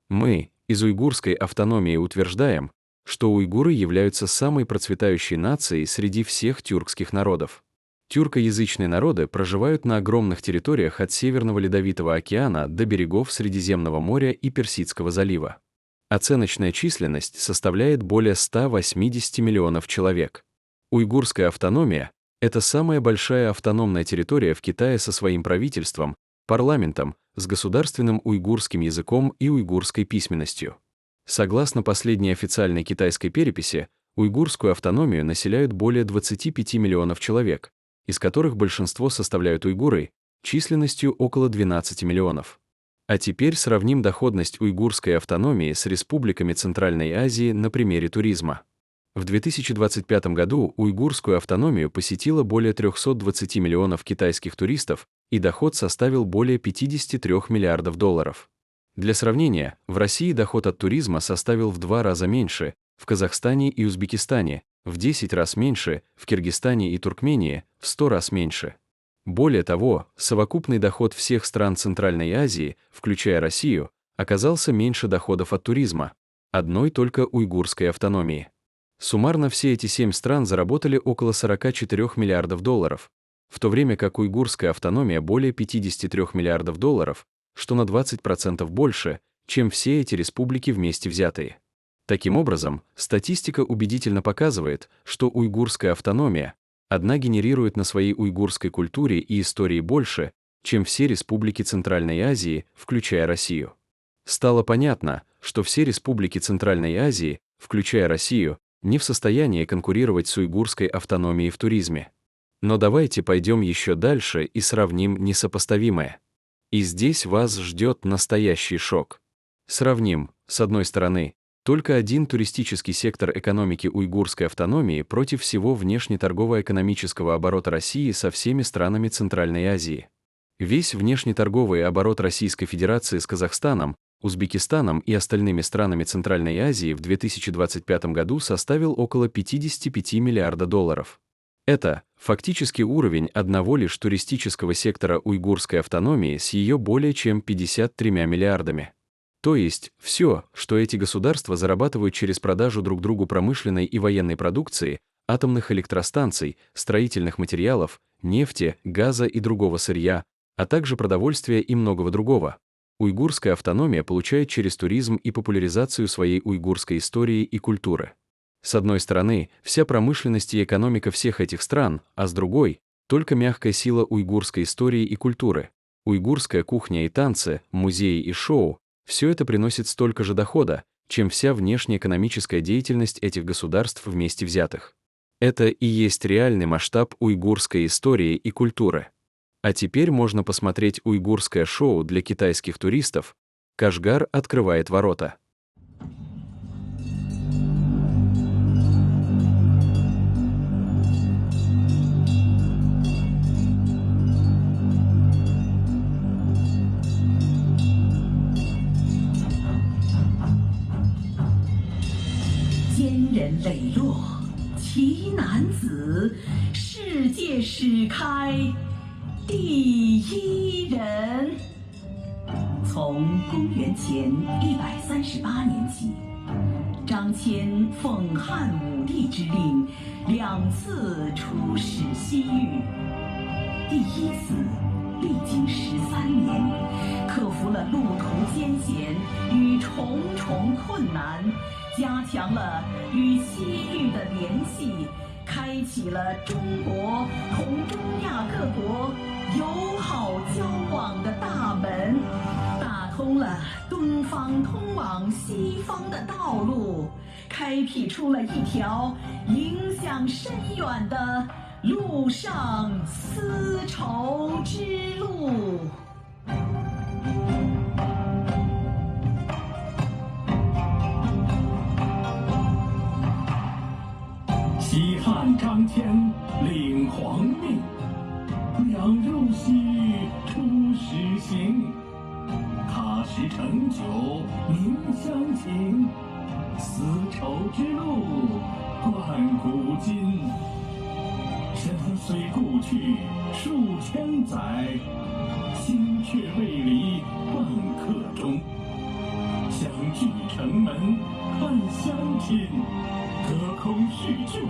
Мы из уйгурской автономии утверждаем, что уйгуры являются самой процветающей нацией среди всех тюркских народов. Тюркоязычные народы проживают на огромных территориях от Северного Ледовитого океана до берегов Средиземного моря и Персидского залива. Оценочная численность составляет более 180 миллионов человек. Уйгурская автономия — это самая большая автономная территория в Китае со своим правительством, парламентом, с государственным уйгурским языком и уйгурской письменностью. Согласно последней официальной китайской переписи, уйгурскую автономию населяют более 25 миллионов человек, из которых большинство составляют уйгуры, численностью около 12 миллионов. А теперь сравним доходность уйгурской автономии с республиками Центральной Азии на примере туризма. В 2025 году уйгурскую автономию посетило более 320 миллионов китайских туристов, и доход составил более 53 миллиардов долларов. Для сравнения, в России доход от туризма составил в 2 раза меньше, в Казахстане и Узбекистане, в 10 раз меньше, в Киргизстане и Туркмении, в 100 раз меньше. Более того, совокупный доход всех стран Центральной Азии, включая Россию, оказался меньше доходов от туризма, одной только уйгурской автономии. Суммарно все эти 7 стран заработали около 44 миллиардов долларов, в то время как уйгурская автономия более 53 миллиардов долларов, что на 20% больше, чем все эти республики вместе взятые. Таким образом, статистика убедительно показывает, что уйгурская автономия одна генерирует на своей уйгурской культуре и истории больше, чем все республики Центральной Азии, включая Россию. Стало понятно, что все республики Центральной Азии, включая Россию, не в состоянии конкурировать с уйгурской автономией в туризме. Но давайте пойдем еще дальше и сравним несопоставимое. И здесь вас ждет настоящий шок. Сравним, с одной стороны, только один туристический сектор экономики уйгурской автономии против всего внешнеторгово-экономического оборота России со всеми странами Центральной Азии. Весь внешнеторговый оборот Российской Федерации с Казахстаном, Узбекистаном и остальными странами Центральной Азии в 2025 году составил около 55 миллиарда долларов. Это фактически уровень одного лишь туристического сектора уйгурской автономии с ее более чем 53 миллиардами. То есть все, что эти государства зарабатывают через продажу друг другу промышленной и военной продукции, атомных электростанций, строительных материалов, нефти, газа и другого сырья, а также продовольствия и многого другого. Уйгурская автономия получает через туризм и популяризацию своей уйгурской истории и культуры. С одной стороны, вся промышленность и экономика всех этих стран, а с другой — только мягкая сила уйгурской истории и культуры. Уйгурская кухня и танцы, музеи и шоу — все это приносит столько же дохода, чем вся внешнеэкономическая деятельность этих государств вместе взятых. Это и есть реальный масштаб уйгурской истории и культуры. А теперь можно посмотреть уйгурское шоу для китайских туристов «Кашгар открывает ворота».磊落，奇男子，世界史开第一人。从公元前138年起，张骞奉汉武帝之令，2次出使西域。第一次历经13年，克服了路途艰险与重重困难，加强了与西域的联系，开启了中国同中亚各国友好交往的大门，打通了东方通往西方的道路，开辟出了一条影响深远的陆上丝绸之路。西汉张骞领皇命，两入西域出使行。踏实成就民相情，丝绸之路贯古今。身虽故去数千载，心却未离万客中。相聚城门看乡亲，隔空叙旧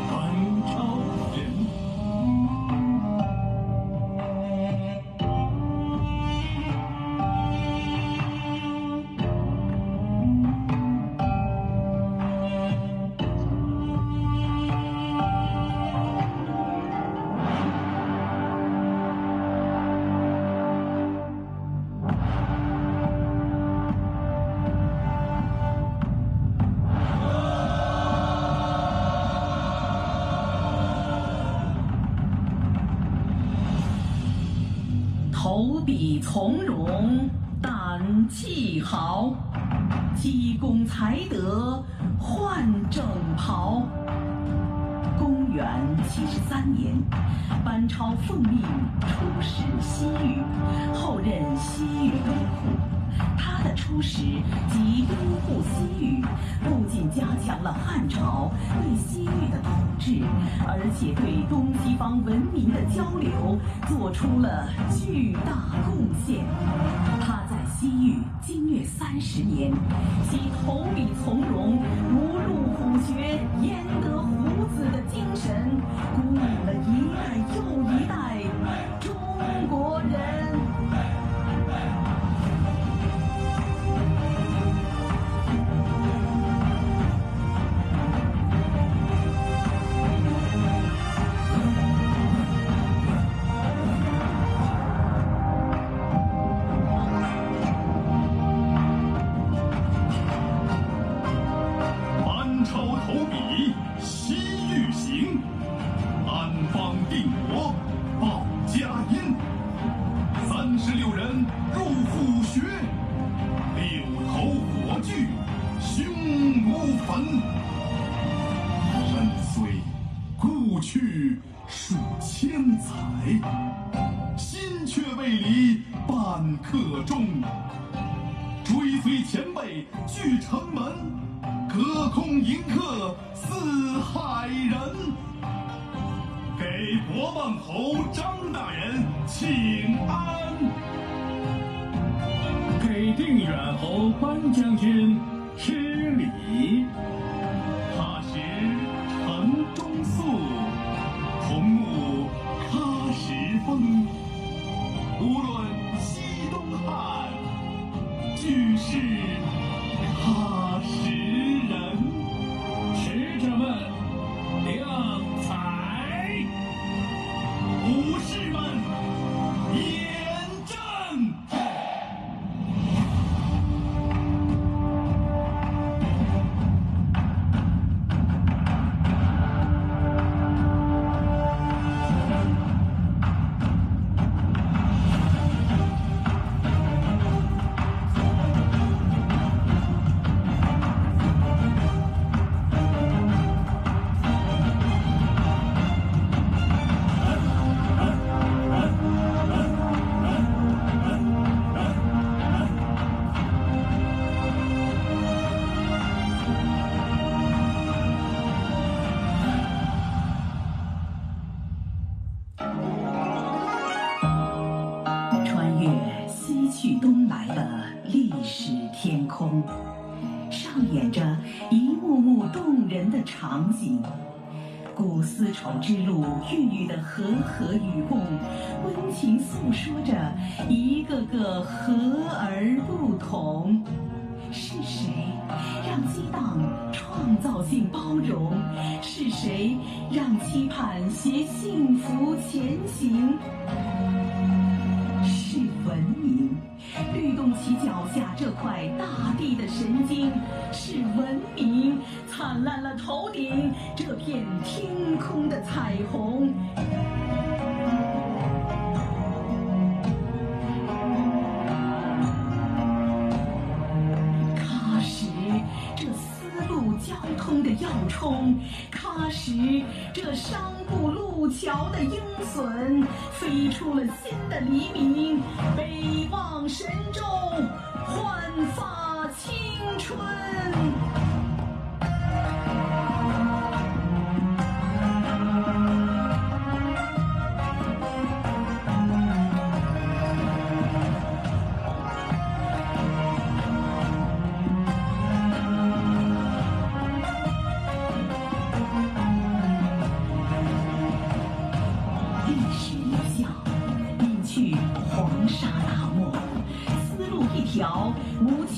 赶超人。投笔从容，胆气豪，积功才德换正袍。公元73年，班超奉命出使西域，后任西域都护。他的出使及拥护西域，不仅加强了汉朝对西域的统治，而且对东西方文明的交流做出了巨大贡献。他在西域经略30年，其投笔从容、如入虎穴、焉得虎子的精神，鼓舞了一代又一代中国人。36人入虎穴，6头火炬，胸如焚。人虽故去数千载，心却未离半刻钟。追随前辈据城门，隔空迎客四海人。给博望侯张大人请安，给定远侯班将军施礼。他时城中宿，同沐喀什风。无论西东汉，俱是喀什人。使者们亮彩。武士们，严阵！去东来的历史天空，上演着一幕幕动人的场景。古丝绸之路孕育的和合与共，温情诉说着一个个和而不同。是谁让激荡创造性包容？是谁让期盼携幸福前行？是文明律动起脚下这块大地的神经，是文明灿烂了头顶这片天空的彩虹。喀什这丝路交通的要冲，喀什这商埠路桥的鹰隼，飞出了新的黎明，北望神州，焕发青春。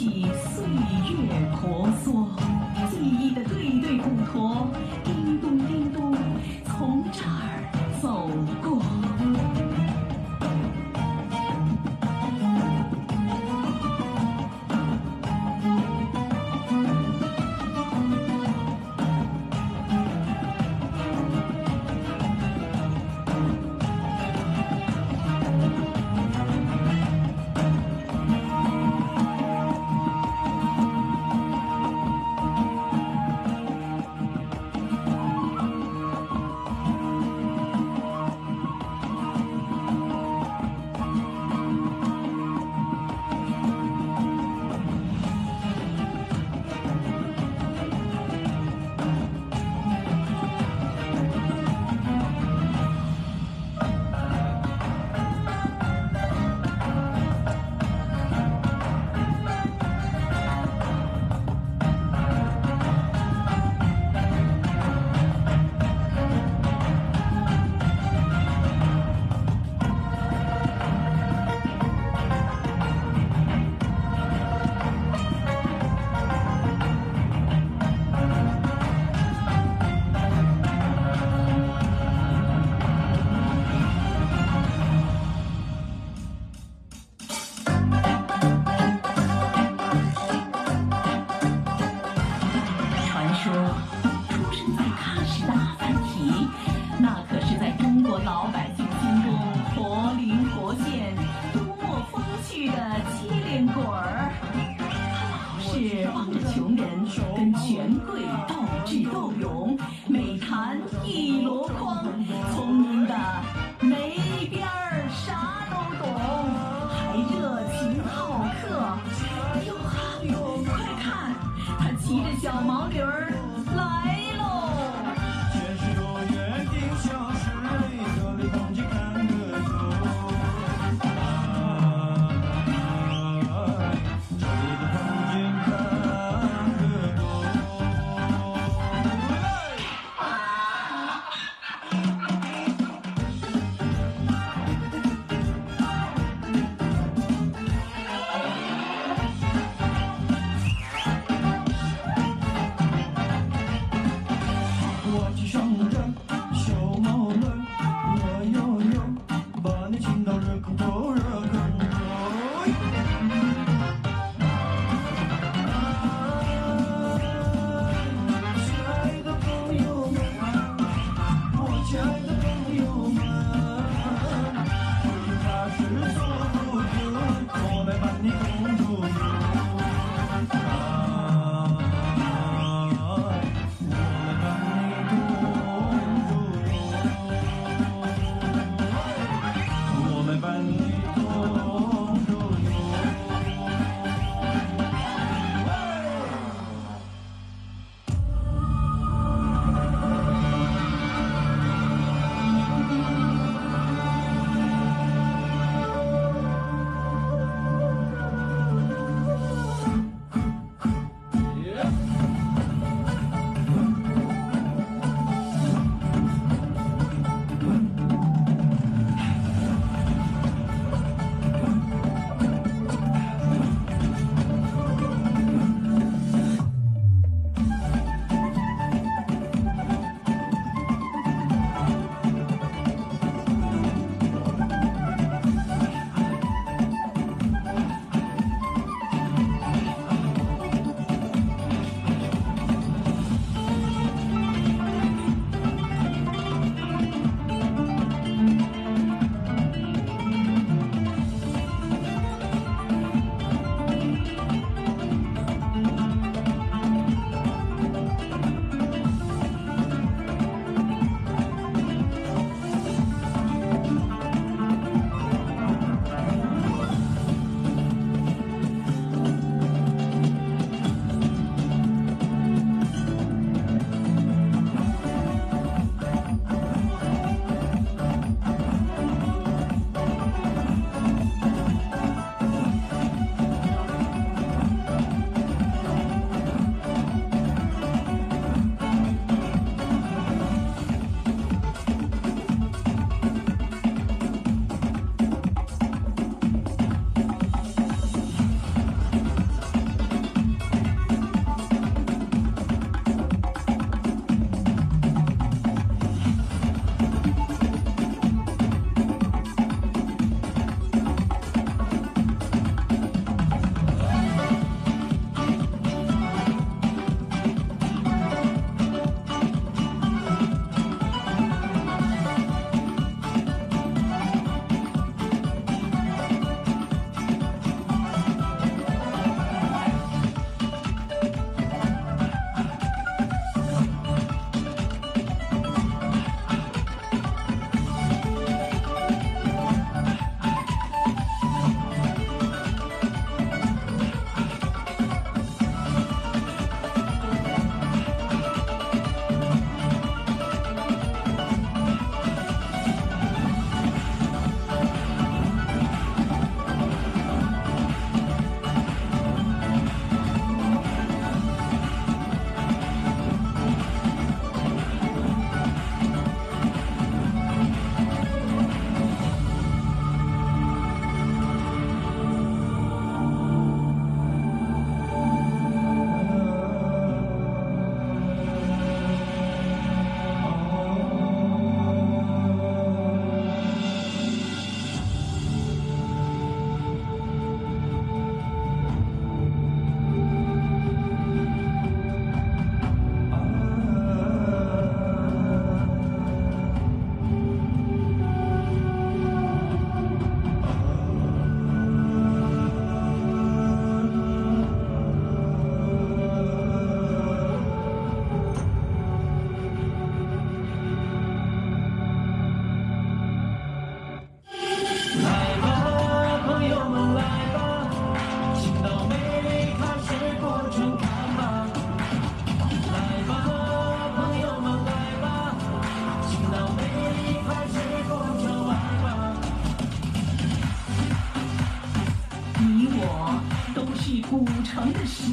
起岁月婆娑，记忆的对对骨驼，叮咚叮咚，从这儿走过。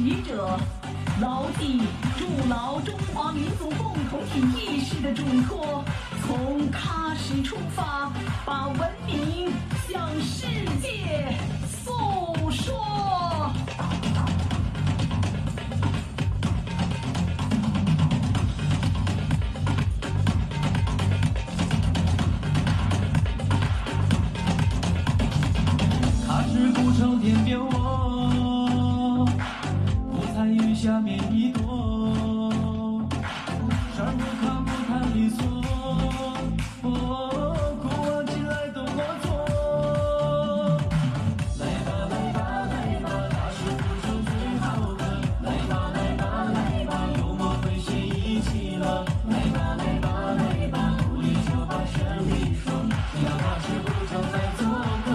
习者，牢记筑牢中华民族共同体意识的嘱托，从喀什出发，把文明向世界诉说。喀什古城天边我，不参与下面一朵，沙尔木卡木坦里索，古往今来都我做。来吧来吧来吧，喀什古城最好的，来吧来吧来吧，幽默诙谐一起了，来吧来吧来吧，努力就把胜利说，只要喀什古城在做客。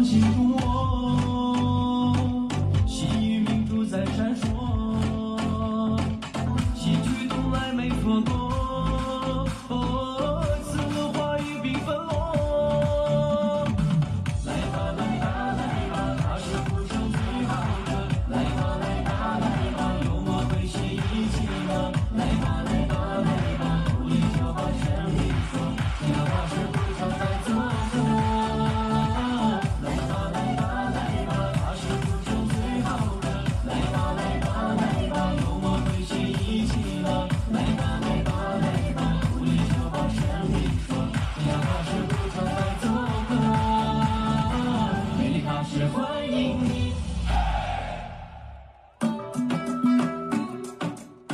心中我，西域明珠在闪烁，西去东来没错过，此文化与缤纷落。来吧来吧来吧，喀什古城最好的，来吧来吧来吧，幽默诙谐一起了，来吧来吧来吧，努力就把胜利说，只要喀什古城在做客。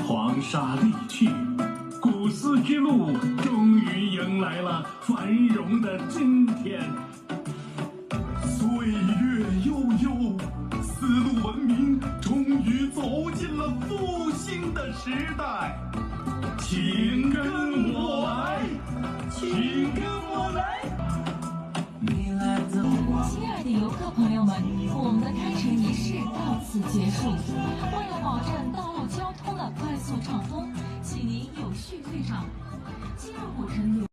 黄沙离去，古丝之路终于迎来了繁荣的今天。岁月悠悠，丝路文明终于走进了复兴的时代。请跟我来，请跟我来。亲爱的游客朋友们，我们的开城仪式到此结束。为了保证道路交通的快速畅通，请您有序退场。进入古城。